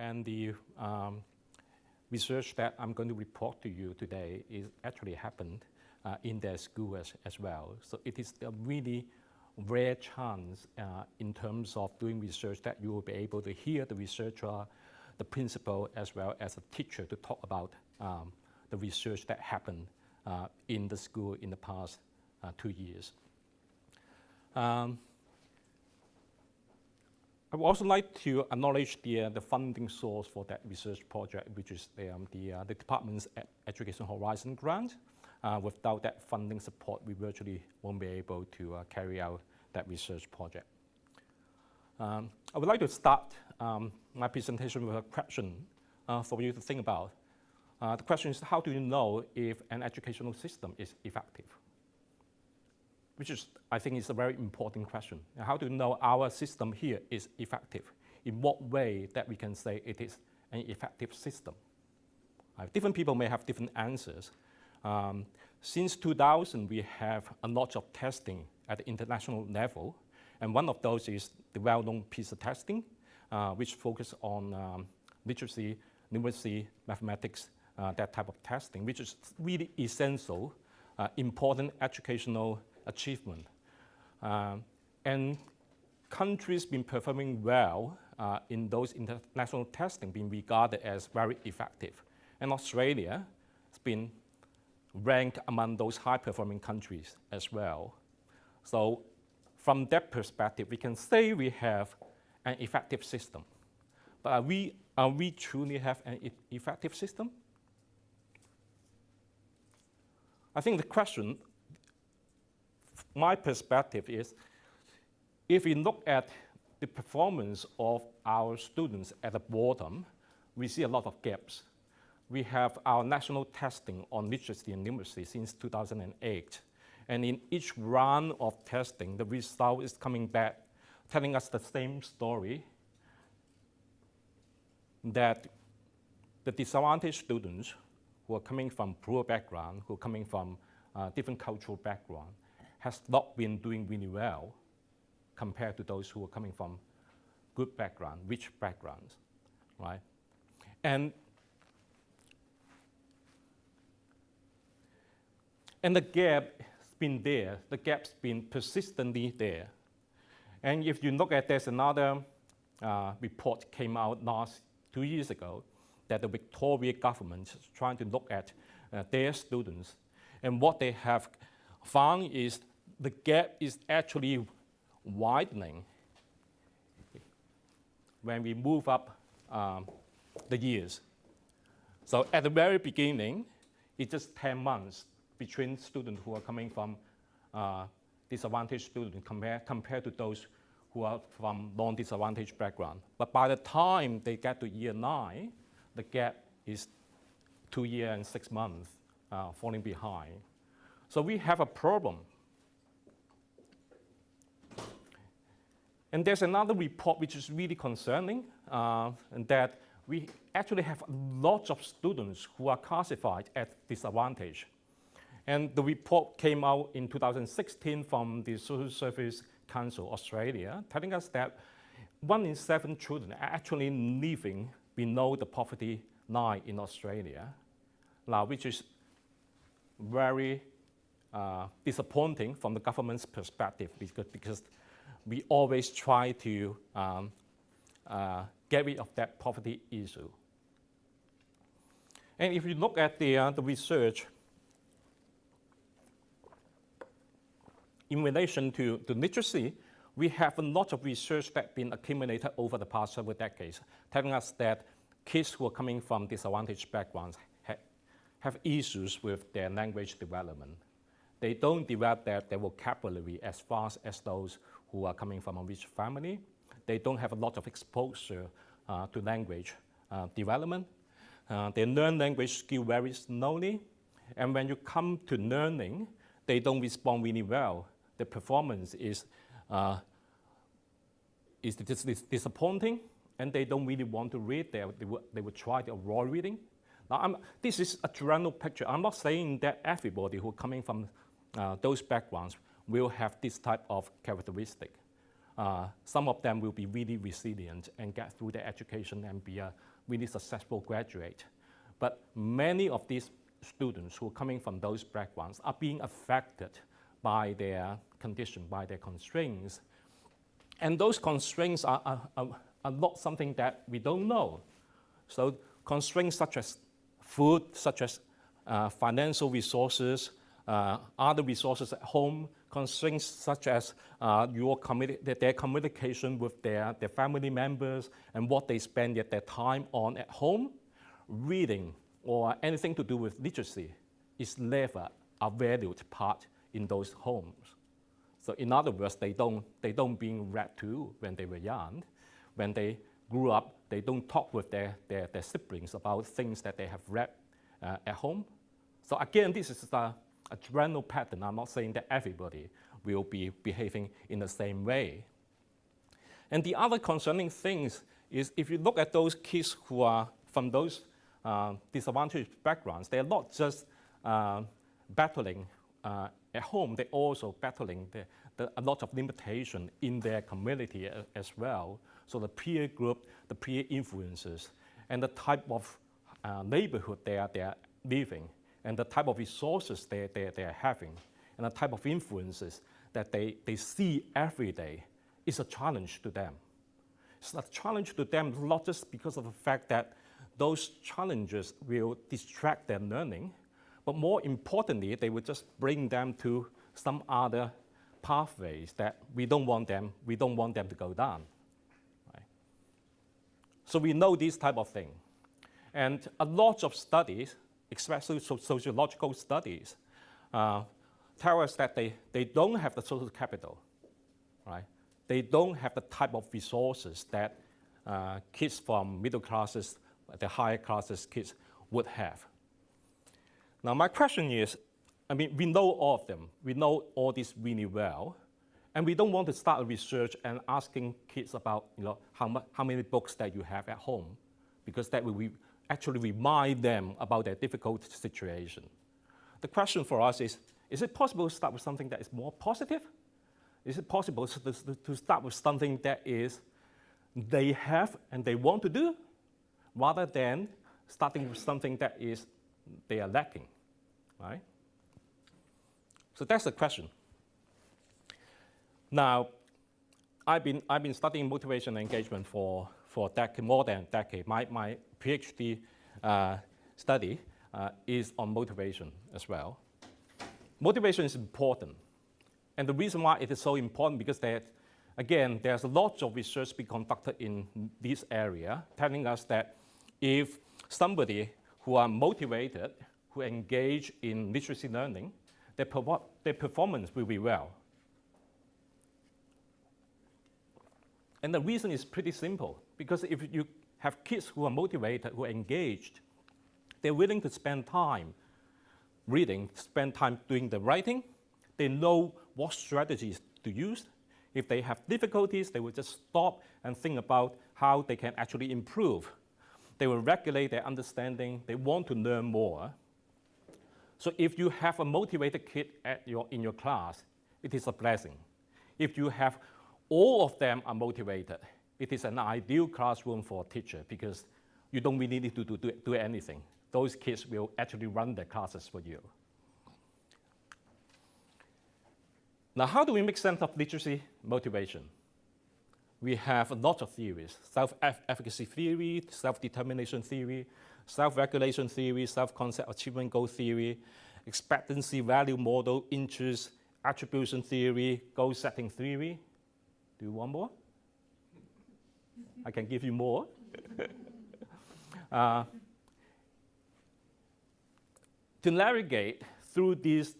and the research that I'm going to report to you today is actually happened in their school as well. So it is a really rare chance in terms of doing research that you will be able to hear the researcher, the principal, as well as a teacher to talk about the research that happened in the school in the past 2 years. I would also like to acknowledge the funding source for that research project, which is the department's Education Horizon grant. Without that funding support, we virtually won't be able to carry out that research project. I would like to start my presentation with a question for you to think about. The question is, how do you know if an educational system is effective? Which is, I think, is a very important question. How do you know our system here is effective? In what way that we can say it is an effective system? Different people may have different answers. Since 2000, we have a lot of testing at the international level, and one of those is the well-known PISA testing, which focus on literacy, numeracy, mathematics, that type of testing, which is really essential, important educational achievement. And countries been performing well in those international testing being regarded as very effective. And Australia has been ranked among those high-performing countries as well. So from that perspective, we can say we have an effective system. But are we truly have an effective system? I think the question, my perspective is, if we look at the performance of our students at the bottom, we see a lot of gaps. We have our national testing on literacy and numeracy since 2008. And in each round of testing, the result is coming back, telling us the same story, that the disadvantaged students who are coming from poor background, who are coming from different cultural background, has not been doing really well compared to those who are coming from good background, rich backgrounds, right? And the gap has been there. The gap's been persistently there. And if you look at, there's another report came out 2 years ago that the Victoria government is trying to look at their students. And what they have found is the gap is actually widening when we move up the years. So at the very beginning, it's just 10 months between students who are coming from disadvantaged students compared to those who are from non-disadvantaged background. But by the time they get to year 9, the gap is 2 years and 6 months falling behind. So we have a problem. And there's another report which is really concerning, and that we actually have lots of students who are classified as disadvantaged. And the report came out in 2016 from the Social Service Council Australia, telling us that 1 in 7 children are actually living below the poverty line in Australia, now, which is very disappointing from the government's perspective, because we always try to get rid of that poverty issue. And if you look at the research in relation to literacy, we have a lot of research that's been accumulated over the past several decades, telling us that kids who are coming from disadvantaged backgrounds have issues with their language development. They don't develop their vocabulary as fast as those who are coming from a rich family. They don't have a lot of exposure to language development. They learn language skill very slowly. And when you come to learning, they don't respond really well. The performance is disappointing, and they don't really want to read. They will try to avoid reading. Now, this is a general picture. I'm not saying that everybody who are coming from those backgrounds will have this type of characteristic. some of them will be really resilient and get through their education and be a really successful graduate. But many of these students who are coming from those backgrounds are being affected by their condition, by their constraints. And those constraints are not something that we don't know. So constraints such as food, such as financial resources, other resources at home, constraints such as their communication with their family members and what they spend their time on at home, reading or anything to do with literacy is never a valued part in those homes. So in other words, they don't being read to when they were young. When they grew up, they don't talk with their siblings about things that they have read at home. So again, this is a general pattern. I'm not saying that everybody will be behaving in the same way. And the other concerning things is if you look at those kids who are from those disadvantaged backgrounds, they are not just battling at home, they're also battling a lot of limitation in their community as well. So the peer group, the peer influences, and the type of neighborhood they are living, and the type of resources they are having, and the type of influences that they see every day is a challenge to them. It's a challenge to them not just because of the fact that those challenges will distract their learning, but more importantly, they will just bring them to some other pathways that we don't want them to go down. Right? So we know this type of thing. And a lot of studies, especially sociological studies, tell us that they don't have the social capital, right? They don't have the type of resources that kids from middle classes, the higher classes kids would have. Now my question is, I mean, we know all of them. We know all this really well. And we don't want to start a research and asking kids about, how many books that you have at home, because that will actually remind them about their difficult situation. The question for us is it possible to start with something that is more positive? Is it possible to start with something that is they have and they want to do, rather than starting with something that is they are lacking, right? So that's the question. Now, I've been studying motivation and engagement for more than a decade. My PhD study is on motivation as well. Motivation is important. And the reason why it is so important because there's a lot of research being conducted in this area telling us that if somebody who are motivated, who engage in literacy learning, their performance will be well. And the reason is pretty simple, because if you have kids who are motivated, who are engaged, they're willing to spend time reading, spend time doing the writing, they know what strategies to use. If they have difficulties, they will just stop and think about how they can actually improve. They will regulate their understanding, they want to learn more. So if you have a motivated kid in your class, it is a blessing. If you have all of them are motivated, it is an ideal classroom for a teacher because you don't really need to do anything. Those kids will actually run their classes for you. Now, how do we make sense of literacy motivation? We have a lot of theories: self-efficacy theory, self-determination theory, self-regulation theory, self-concept achievement goal theory, expectancy value model, interest, attribution theory, goal setting theory. Do you want more? I can give you more. To navigate through these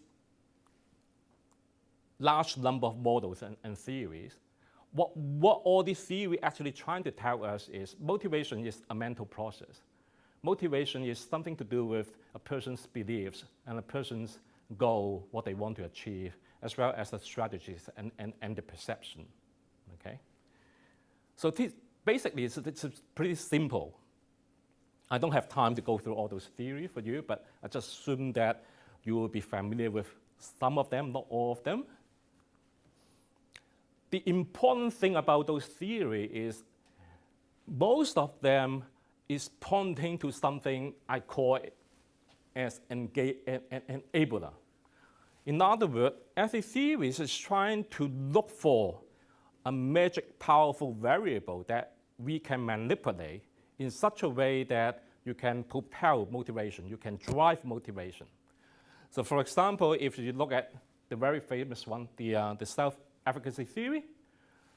large number of models and theories, what all these theories actually trying to tell us is motivation is a mental process. Motivation is something to do with a person's beliefs and a person's goal, what they want to achieve, as well as the strategies and the perception. Okay? So basically, it's pretty simple. I don't have time to go through all those theories for you, but I just assume that you will be familiar with some of them, not all of them. the important thing about those theories is most of them is pointing to something I call it as an enabler. In other words, every theory is trying to look for a magic powerful variable that we can manipulate in such a way that you can propel motivation, you can drive motivation. So for example, if you look at the very famous one, the self-efficacy theory,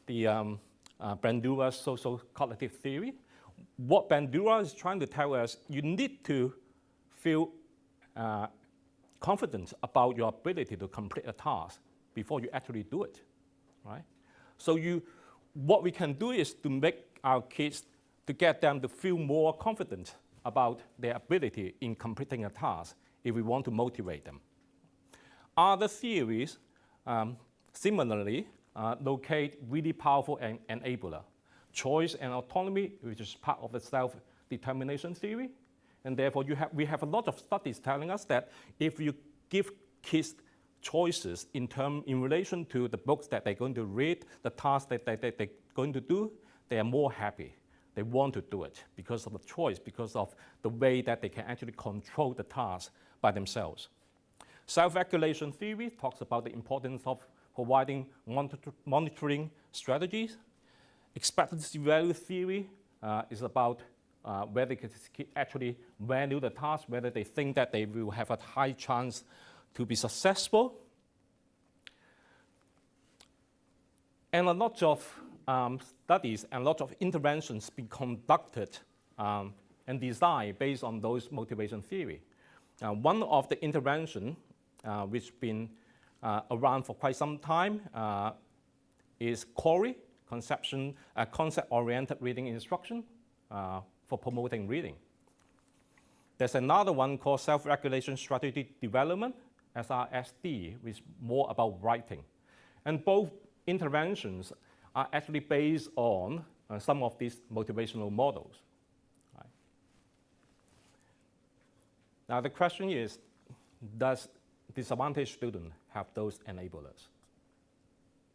the Bandura's social cognitive theory, what Bandura is trying to tell us, you need to feel confident about your ability to complete a task before you actually do it, right? So what we can do is to make our kids, to get them to feel more confident about their ability in completing a task if we want to motivate them. Other theories similarly locate really powerful enabler. Choice and autonomy, which is part of the self-determination theory. And therefore, we have a lot of studies telling us that if you give kids choices in relation to the books that they're going to read, the tasks that they're going to do, they are more happy. They want to do it because of the choice, because of the way that they can actually control the task by themselves. Self-regulation theory talks about the importance of providing monitoring strategies. Expectancy value theory is about whether kids actually value the task, whether they think that they will have a high chance to be successful. And a lot of studies and a lot of interventions being conducted and designed based on those motivation theory. One of the interventions which has been around for quite some time is CORI, concept-oriented reading instruction for promoting reading. There's another one called self-regulation strategy development, SRSD, which is more about writing. And both interventions are actually based on some of these motivational models. Right? Now the question is, does disadvantaged students have those enablers?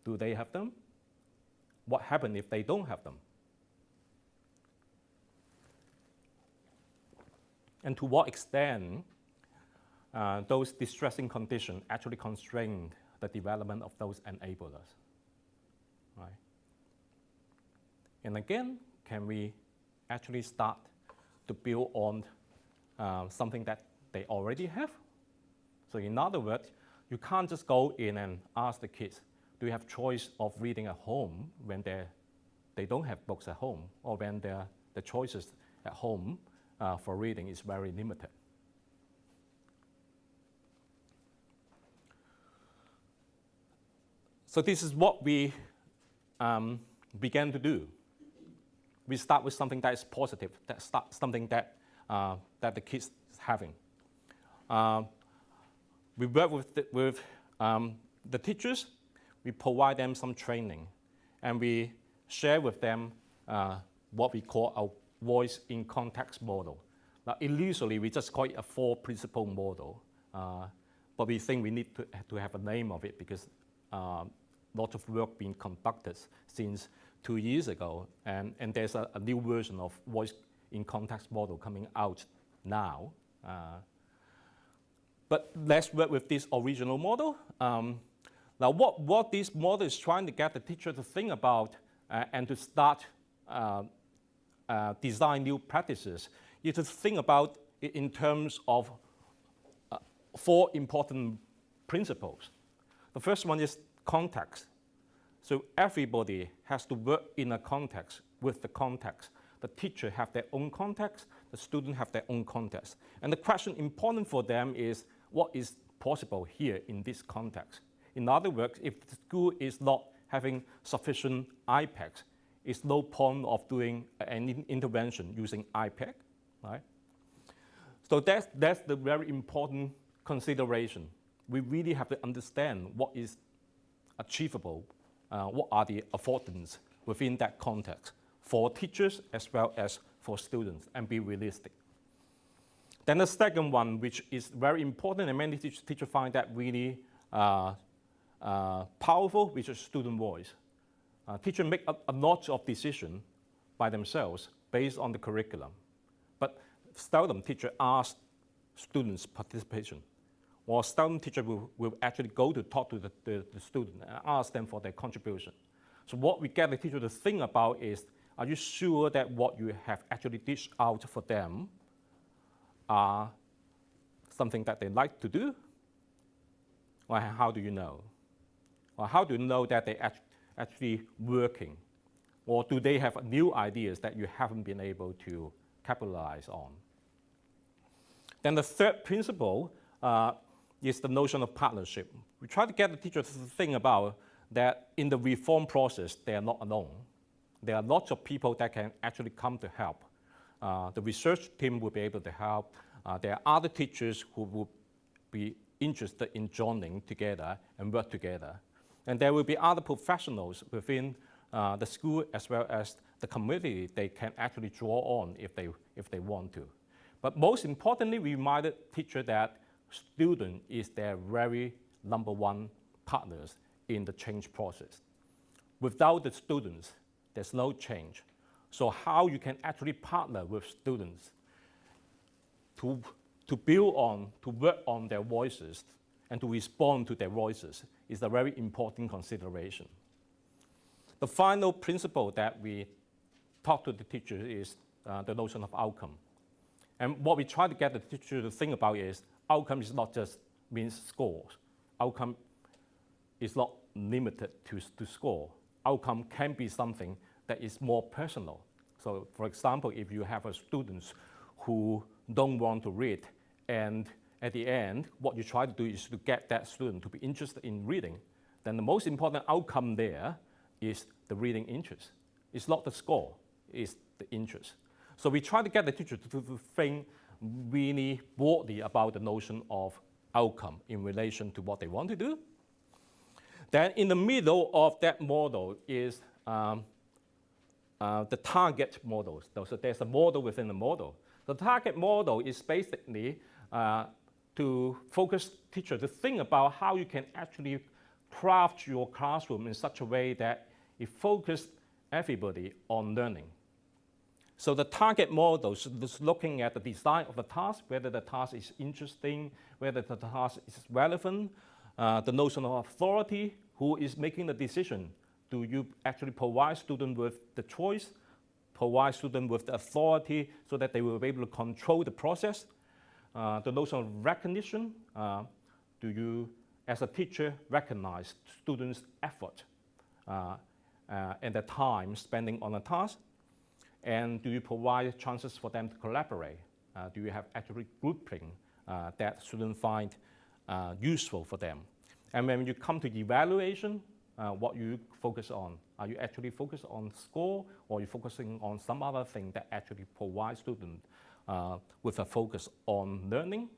Do they have them? What happens if they don't have them? And to what extent those distressing conditions actually constrain the development of those enablers? Right? And again, can we actually start to build on something that they already have? So in other words, you can't just go in and ask the kids, do you have choice of reading at home when they don't have books at home, or when the choices at home for reading is very limited. So this is what we began to do. We start with something that is positive, something that the kids is having. We work with the teachers. We provide them some training, and we share with them what we call a voice in context model. Now, initially, we just call it a 4-principle model, but we think we need to have a name of it because lots of work being conducted since 2 years ago, and there's a new version of voice in context model coming out now. But let's work with this original model. Now, what this model is trying to get the teacher to think about and to start design new practices is to think about it in terms of 4 important principles. The first one is context. So everybody has to work in a context with the context. The teacher have their own context, the student have their own context. And the question important for them is, what is possible here in this context? In other words, if the school is not having sufficient iPads, it's no point of doing an intervention using iPad, right? So that's the very important consideration. We really have to understand what is achievable, what are the affordances within that context for teachers as well as for students, and be realistic. Then the second one, which is very important, and many teachers find that really powerful, which is student voice. Teachers make a lot of decisions by themselves based on the curriculum, but seldom teacher asks students' participation, or seldom teacher will actually go to talk to the student and ask them for their contribution. So what we get the teacher to think about is, are you sure that what you have actually dished out for them are something that they like to do? Or how do you know? Or how do you know that they actually working? Or do they have new ideas that you haven't been able to capitalize on? Then the third principle is the notion of partnership. We try to get the teacher to think about that in the reform process, they are not alone. There are lots of people that can actually come to help. The research team will be able to help. There are other teachers who will be interested in joining together and work together. And there will be other professionals within the school as well as the community they can actually draw on if they want to. But most importantly, we reminded teachers that student is their very number one partners in the change process. Without the students, there's no change. So how you can actually partner with students to build on, to work on their voices and to respond to their voices is a very important consideration. The final principle that we talk to the teacher is the notion of outcome. And what we try to get the teacher to think about is outcome is not just means scores. Outcome is not limited to score. Outcome can be something that is more personal. So for example, if you have a students who don't want to read, and at the end, what you try to do is to get that student to be interested in reading, then the most important outcome there is the reading interest. It's not the score, it's the interest. So we try to get the teacher to think really broadly about the notion of outcome in relation to what they want to do. Then in the middle of that model is the target model. So there's a model within the model. The target model is basically to focus teachers to think about how you can actually craft your classroom in such a way that it focuses everybody on learning. So the target model is looking at the design of the task, whether the task is interesting, whether the task is relevant, the notion of authority, who is making the decision. Do you actually provide students with the choice, provide students with the authority so that they will be able to control the process? The notion of recognition, do you, as a teacher, recognize students' effort and their time spending on a task? And do you provide chances for them to collaborate? Do you have actually grouping that students find useful for them? And when you come to evaluation, what you focus on? Are you actually focused on score, or are you focusing on some other thing that actually provides students with a focus on learning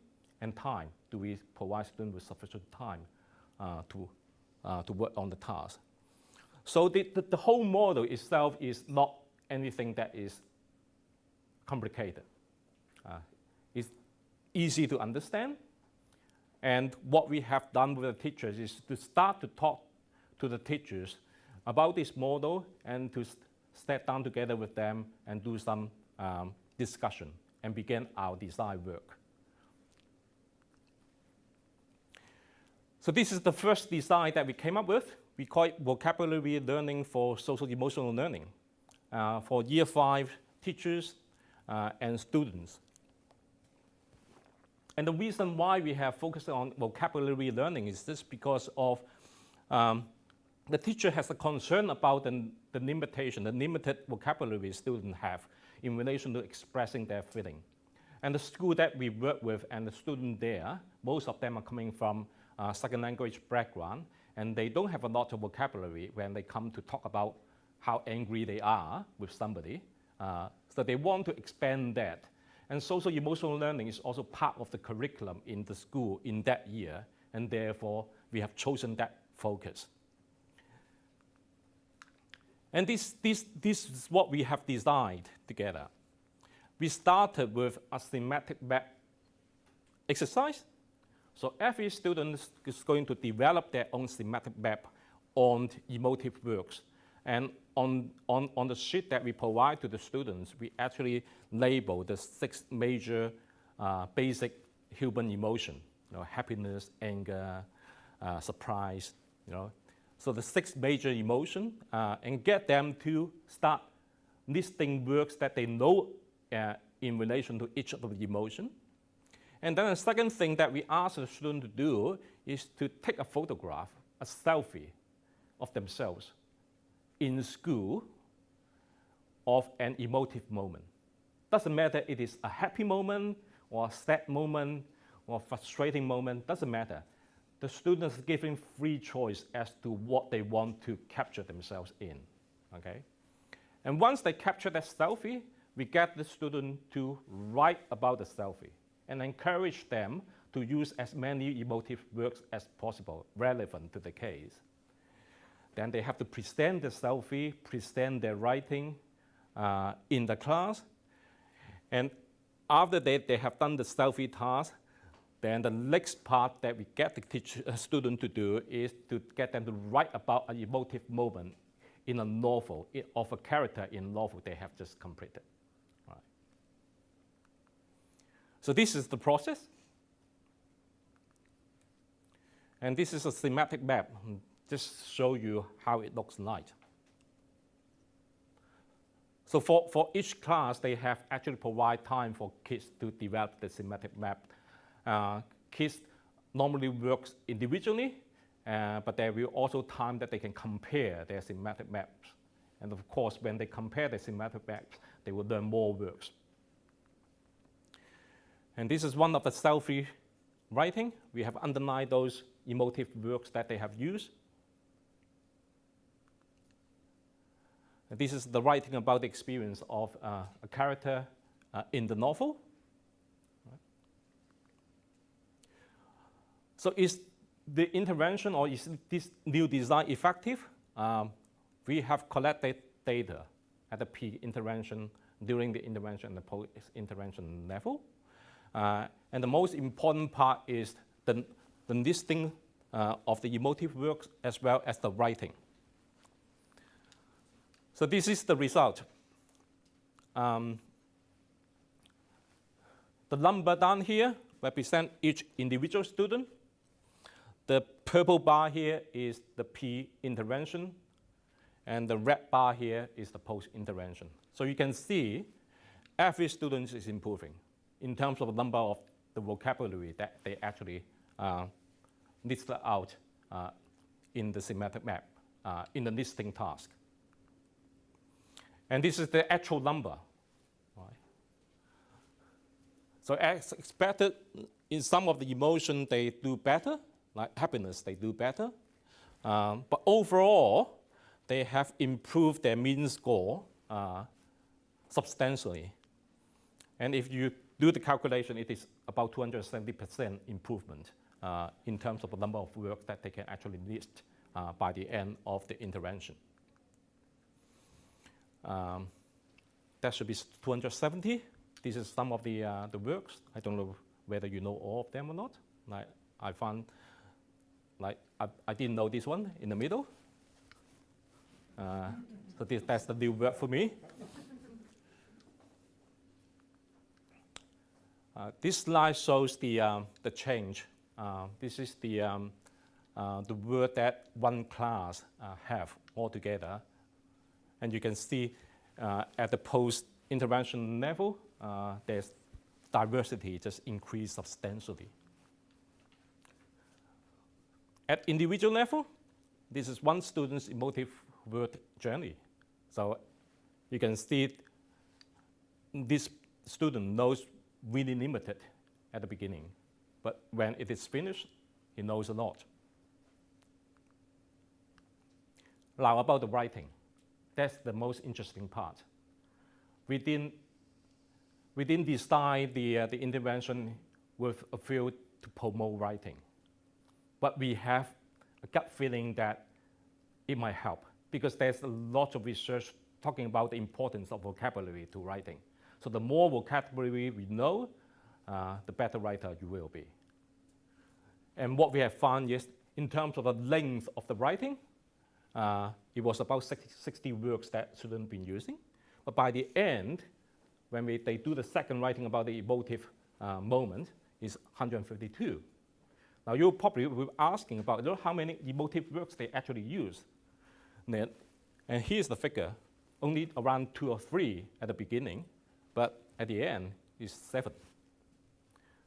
and time? Do we provide students with sufficient time to work on the task? So the whole model itself is not anything that is complicated. It's easy to understand. And what we have done with the teachers is to start to talk to the teachers about this model and to step down together with them and do some discussion and begin our design work. So this is the first design that we came up with. We call it vocabulary learning for social emotional learning for Year 5 teachers and students. And the reason why we have focused on vocabulary learning is just because of the teacher has a concern about the limitation, the limited vocabulary students have in relation to expressing their feeling. And the school that we work with and the students there, most of them are coming from second language background, and they don't have a lot of vocabulary when they come to talk about how angry they are with somebody. So they want to expand that. And social emotional learning is also part of the curriculum in the school in that year, and therefore we have chosen that focus. And this is what we have designed together. We started with a thematic map exercise. So every student is going to develop their own thematic map on emotive works. And on the sheet that we provide to the students, we actually label the 6 major basic human emotion, happiness, anger, surprise, So the 6 major emotions, and get them to start listing words that they know in relation to each of the emotion. And then the second thing that we ask the student to do is to take a photograph, a selfie of themselves in school of an emotive moment. Doesn't matter if it is a happy moment or a sad moment or a frustrating moment, doesn't matter. The students are given free choice as to what they want to capture themselves in, okay? And once they capture that selfie, we get the student to write about the selfie and encourage them to use as many emotive words as possible, relevant to the case. Then they have to present the selfie, present their writing in the class. And after they have done the selfie task, then the next part that we get the student to do is to get them to write about an emotive moment in a novel, of a character in a novel they have just completed. Right. So this is the process. And this is a thematic map, just show you how it looks like. So for each class, they have actually provide time for kids to develop the thematic map. Kids normally work individually, but there will also time that they can compare their thematic maps. And of course, when they compare the thematic maps, they will learn more words. And this is one of the selfie writing. We have underlined those emotive words that they have used. And this is the writing about the experience of a character in the novel. So is the intervention or is this new design effective? We have collected data at the pre-intervention, during the intervention, and the post-intervention level. And the most important part is the listing of the emotive works as well as the writing. So this is the result. The number down here represents each individual student. The purple bar here is the pre-intervention, and the red bar here is the post-intervention. So you can see every student is improving in terms of the number of the vocabulary that they actually listed out in the thematic map, in the listing task. And this is the actual number. Right? So as expected, in some of the emotion, they do better. Like happiness, they do better. But overall, they have improved their mean score substantially. And if you do the calculation, it is about 270% improvement in terms of the number of words that they can actually list by the end of the intervention. That should be 270. This is some of the works. I don't know whether you know all of them or not. Like I found. I didn't know this one in the middle. So that's the new word for me. This slide shows the change. This is the word that one class have altogether. And you can see at the post-intervention level, there's diversity just increased substantially. At individual level, this is one student's emotive word journey. So you can see this student knows really limited at the beginning, but when it is finished, he knows a lot. Now about the writing. That's the most interesting part. We didn't design the intervention with a view to promote writing. But we have a gut feeling that it might help because there's a lot of research talking about the importance of vocabulary to writing. So the more vocabulary we know, the better writer you will be. And what we have found is, in terms of the length of the writing, it was about 60 works that students been using. But by the end, when they do the second writing about the emotive moment, it's 152. Now you'll probably be asking about how many emotive works they actually use. And here's the figure, only around 2 or 3 at the beginning, but at the end, it's 7.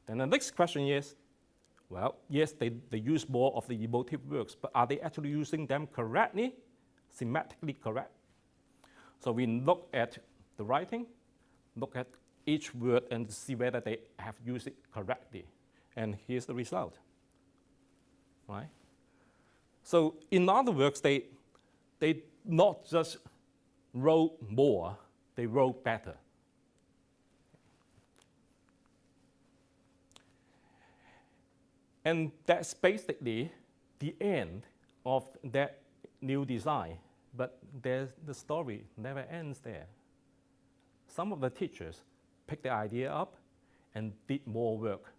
Then the next question is, well, yes, they use more of the emotive works, but are they actually using them correctly, semantically correct? So we look at the writing, look at each word and see whether they have used it correctly. And here's the result, right? So in other words, they not just wrote more, they wrote better. And that's basically the end of that new design. But the story never ends there. Some of the teachers picked the idea up and did more work.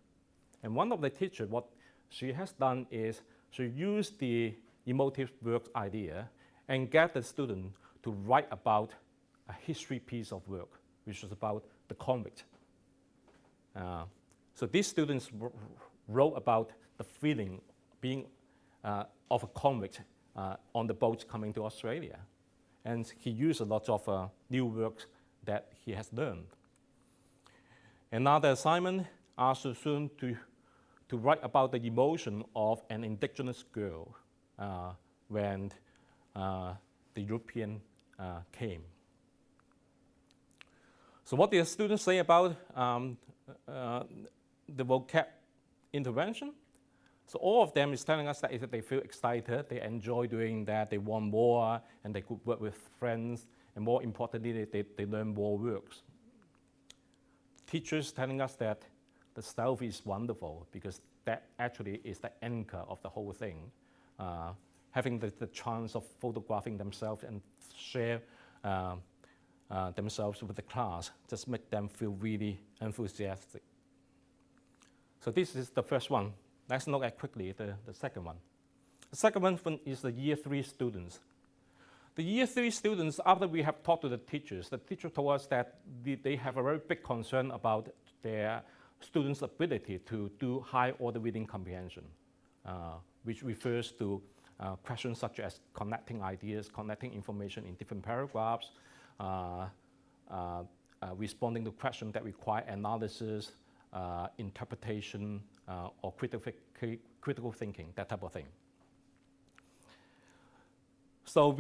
And one of the teachers, what she has done is she used the emotive works idea and get the student to write about a history piece of work, which was about the convict. So these students wrote about the feeling being of a convict on the boat coming to Australia. And he used a lot of new works that he has learned. Another assignment asked the student to write about the emotion of an indigenous girl when the European came. So what did the students say about the vocab intervention? So all of them is telling us that they feel excited, they enjoy doing that, they want more, and they could work with friends, and more importantly, they learn more works. Teachers telling us that the selfie is wonderful because that actually is the anchor of the whole thing. Having the chance of photographing themselves and share themselves with the class just make them feel really enthusiastic. So this is the first one. Let's look at quickly the second one. The second one is the Year 3 students. The Year 3 students, after we have talked to the teacher told us that they have a very big concern about their students' ability to do high-order reading comprehension, which refers to questions such as connecting ideas, connecting information in different paragraphs, responding to questions that require analysis, interpretation, or critical thinking, that type of thing. So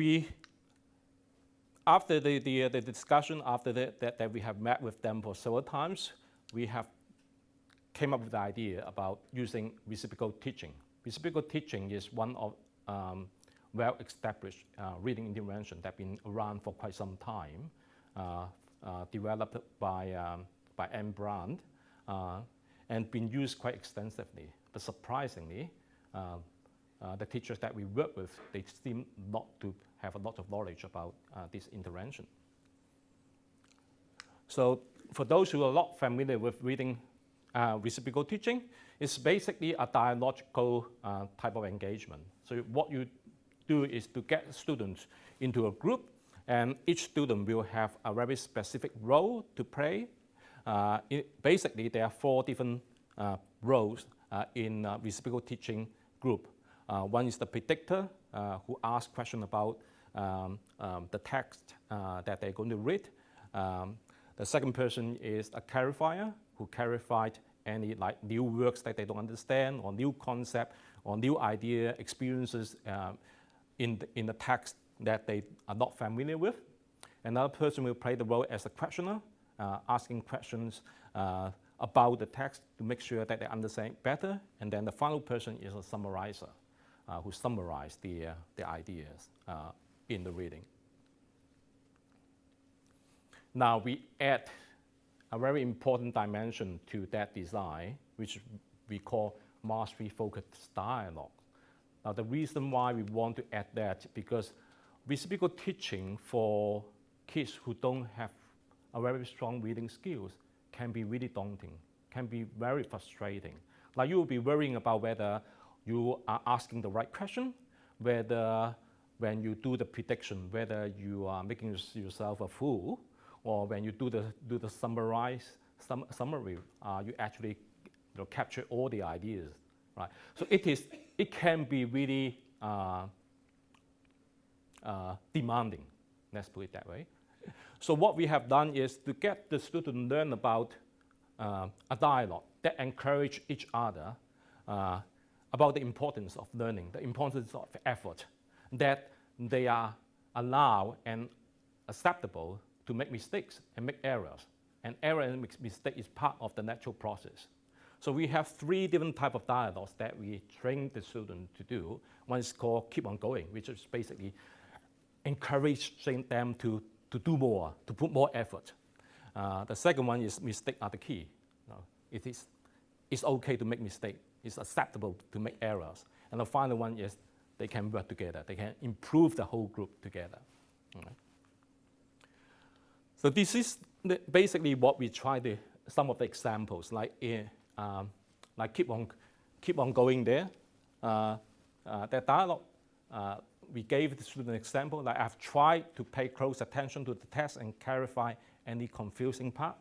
after the discussion, after that we have met with them for several times, we have came up with the idea about using reciprocal teaching. Reciprocal teaching is one of well-established reading intervention that's been around for quite some time, developed by Anne Brand, and been used quite extensively. But surprisingly, the teachers that we work with, they seem not to have a lot of knowledge about this intervention. So for those who are not familiar with reading reciprocal teaching, it's basically a dialogical type of engagement. So what you do is to get students into a group, and each student will have a very specific role to play. Basically, there are 4 different roles in reciprocal teaching group. One is the predictor, who asks questions about the text that they're going to read. The second person is a clarifier, who clarified any new works that they don't understand, or new concept, or new idea, experiences in the text that they are not familiar with. Another person will play the role as a questioner, asking questions about the text to make sure that they understand better. And then the final person is a summarizer, who summarizes the ideas in the reading. Now we add a very important dimension to that design, which we call mastery-focused dialogue. Now the reason why we want to add that, because reciprocal teaching for kids who don't have a very strong reading skills can be really daunting, can be very frustrating. Like you will be worrying about whether you are asking the right question, whether when you do the prediction, whether you are making yourself a fool, or when you do the summary, you actually capture all the ideas, right? So it can be really demanding, let's put it that way. So what we have done is to get the student to learn about a dialogue that encourage each other about the importance of learning, the importance of effort, that they are allowed and acceptable to make mistakes and make errors. And error and mistake is part of the natural process. So we have 3 different types of dialogues that we train the student to do. One is called keep on going, which is basically encouraging them to do more, to put more effort. The second one is mistake are the key. It's okay to make mistakes. It's acceptable to make errors. And the final one is they can work together. They can improve the whole group together. All right. So this is basically what we try to, some of the examples, like keep on going there. That dialogue, we gave the student an example, like I've tried to pay close attention to the text and clarify any confusing part.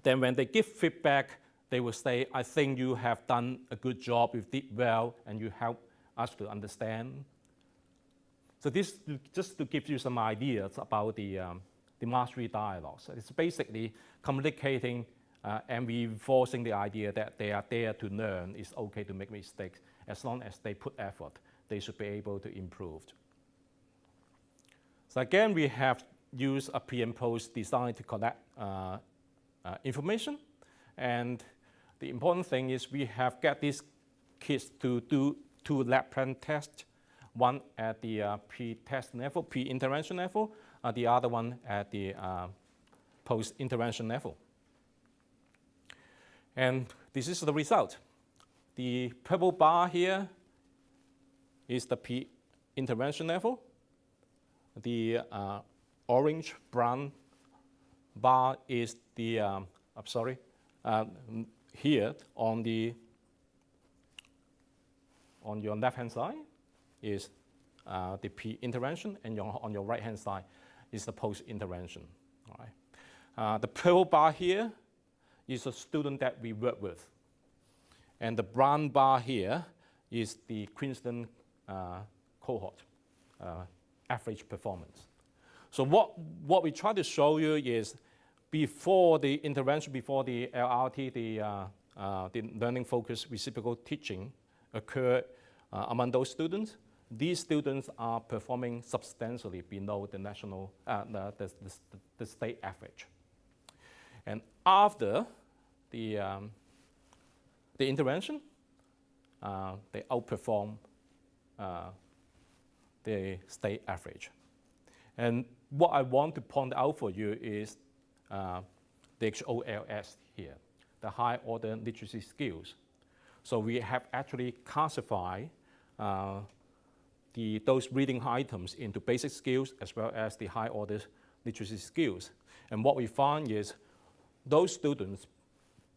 Then when they give feedback, they will say, I think you have done a good job, you did well, and you help us to understand. So this just to give you some ideas about the mastery dialogues. It's basically communicating and reinforcing the idea that they are there to learn. It's okay to make mistakes. As long as they put effort, they should be able to improve. So again, we have used a pre and post design to collect information. And the important thing is we have got these kids to do 2 lab plan tests, one at the pre-test level, pre-intervention level, the other one at the post-intervention level. And this is the result. The purple bar here is the pre-intervention level. The orange-brown bar is the, here on your left-hand side is the pre-intervention, and on your right-hand side is the post-intervention. All right. The purple bar here is a student that we work with. And the brown bar here is the Queensland cohort average performance. So what we try to show you is before the intervention, before the LRT, the learning focused reciprocal teaching occurred among those students, these students are performing substantially below the national, the state average. And after the intervention, they outperform the state average. And what I want to point out for you is the HOLS here, the high order literacy skills. So we have actually classified those reading items into basic skills as well as the high order literacy skills. And what we found is those students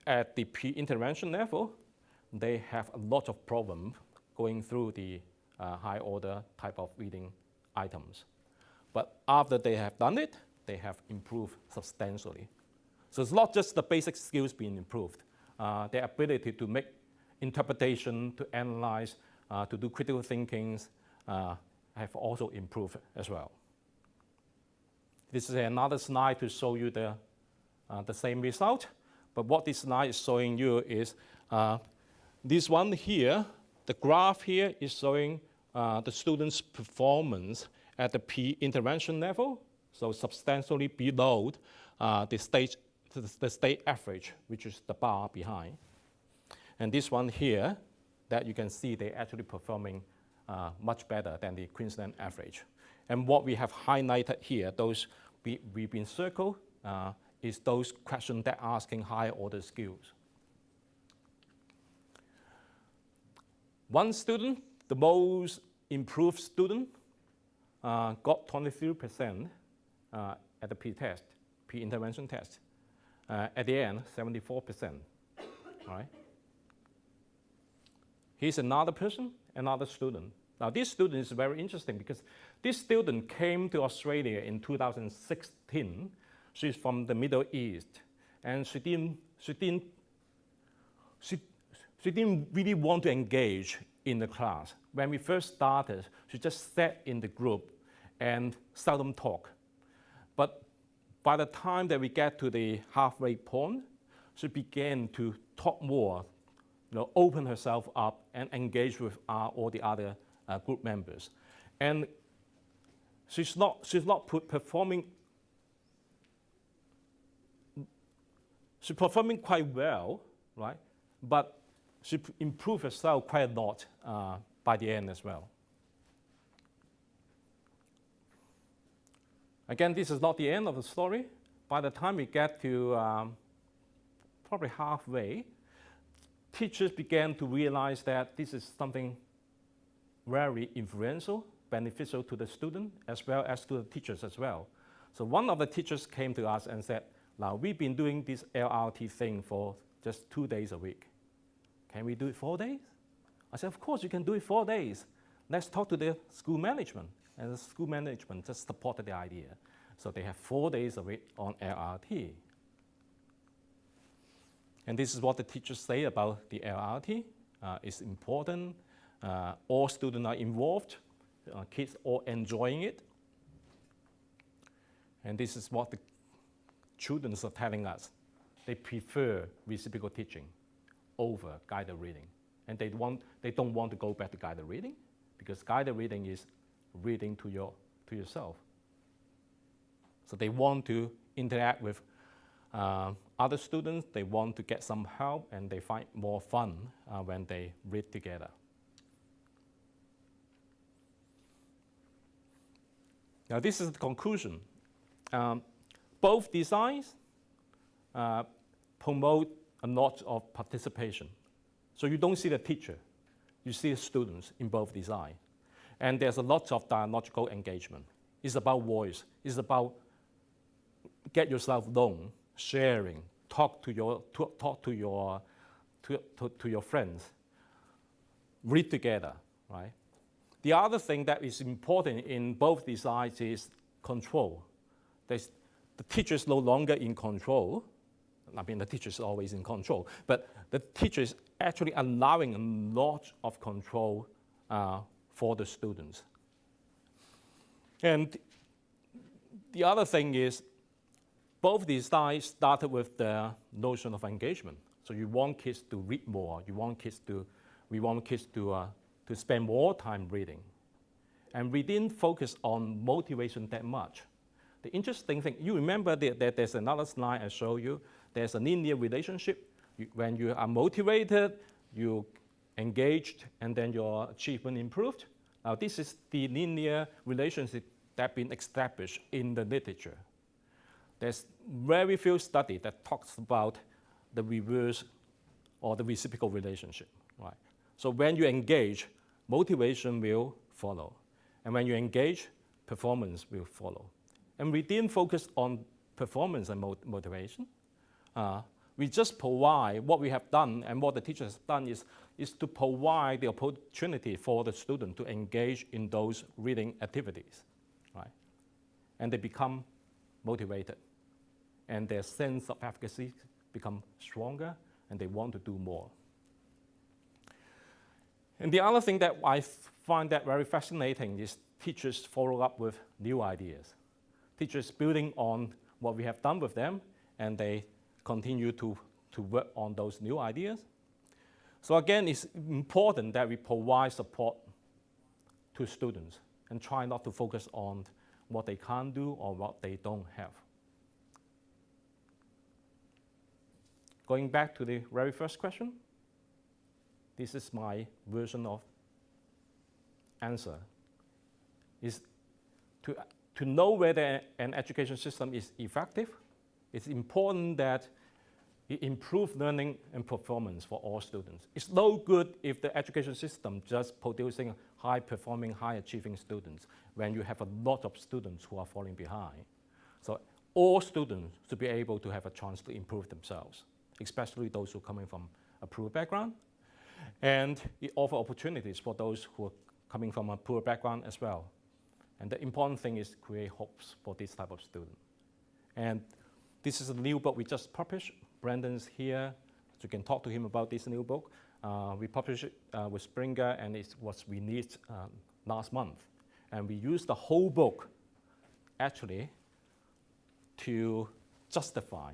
at the pre-intervention level, they have a lot of problems going through the high order type of reading items. But after they have done it, they have improved substantially. So it's not just the basic skills being improved. Their ability to make interpretation, to analyze, to do critical thinking have also improved as well. This is another slide to show you the same result. But what this slide is showing you is this one here, the graph here is showing the students' performance at the pre-intervention level, so substantially below the state average, which is the bar behind. And this one here, that you can see they're actually performing much better than the Queensland average. And what we have highlighted here, those we've been circled, is those questions that are asking higher order skills. One student, the most improved student, got 23% at the pre-test, pre-intervention test. At the end, 74%. Right? Here's another person, another student. Now this student is very interesting because this student came to Australia in 2016. She's from the Middle East, and she didn't really want to engage in the class. When we first started, she just sat in the group and seldom talk. But by the time that we get to the halfway point, she began to talk more, open herself up and engage with all the other group members. And she's not performing. She's performing quite well, right? But she improved herself quite a lot by the end as well. Again, this is not the end of the story. By the time we get to probably halfway, teachers began to realize that this is something very influential, beneficial to the student as well as to the teachers as well. So one of the teachers came to us and said, now we've been doing this LRT thing for just 2 days a week. Can we do it 4 days? I said, of course you can do it 4 days. Let's talk to the school management. And the school management just supported the idea. So they have 4 days a week on LRT. And this is what the teachers say about the LRT. It's important. All students are involved. Kids are enjoying it. And this is what the children are telling us. They prefer reciprocal teaching over guided reading. And they don't want to go back to guided reading because guided reading is reading to yourself. So they want to interact with other students, they want to get some help, and they find more fun when they read together. Now this is the conclusion. Both designs promote a lot of participation. So you don't see the teacher, you see the students in both designs. And there's a lot of dialogical engagement. It's about voice. It's about get yourself known, sharing, talk to your friends, read together, right? The other thing that is important in both designs is control. The teacher is no longer in control. I mean, the teacher is always in control, but the teacher is actually allowing a lot of control for the students. And the other thing is, both designs started with the notion of engagement. So you want kids to read more. We want kids to spend more time reading. And we didn't focus on motivation that much. The interesting thing, you remember that there's another slide I showed you. There's a linear relationship. When you are motivated, you engaged, and then your achievement improved. Now this is the linear relationship that's been established in the literature. There's very few studies that talks about the reverse or the reciprocal relationship, right? So when you engage, motivation will follow. And when you engage, performance will follow. And we didn't focus on performance and motivation. We just provide what we have done, and what the teachers have done is to provide the opportunity for the student to engage in those reading activities, right? And they become motivated, and their sense of efficacy become stronger, and they want to do more. And the other thing that I find that very fascinating is teachers follow up with new ideas. Teachers building on what we have done with them, and they continue to work on those new ideas. So again, it's important that we provide support to students and try not to focus on what they can't do or what they don't have. Going back to the very first question, this is my version of answer. Is to know whether an education system is effective, it's important that it improves learning and performance for all students. It's no good if the education system just producing high-performing, high-achieving students when you have a lot of students who are falling behind. So all students should be able to have a chance to improve themselves, especially those who are coming from a poor background. And it offers opportunities for those who are coming from a poor background as well. And the important thing is to create hopes for this type of student. And this is a new book we just published. Brandon's here, so you can talk to him about this new book. We published it with Springer, and it was released last month. And we used the whole book, actually, to justify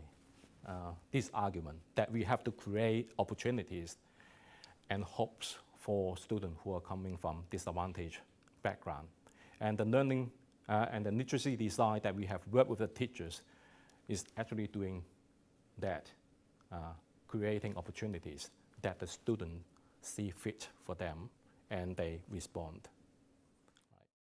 this argument that we have to create opportunities and hopes for students who are coming from disadvantaged background. And the learning and the literacy design that we have worked with the teachers is actually doing that, creating opportunities that the students see fit for them and they respond.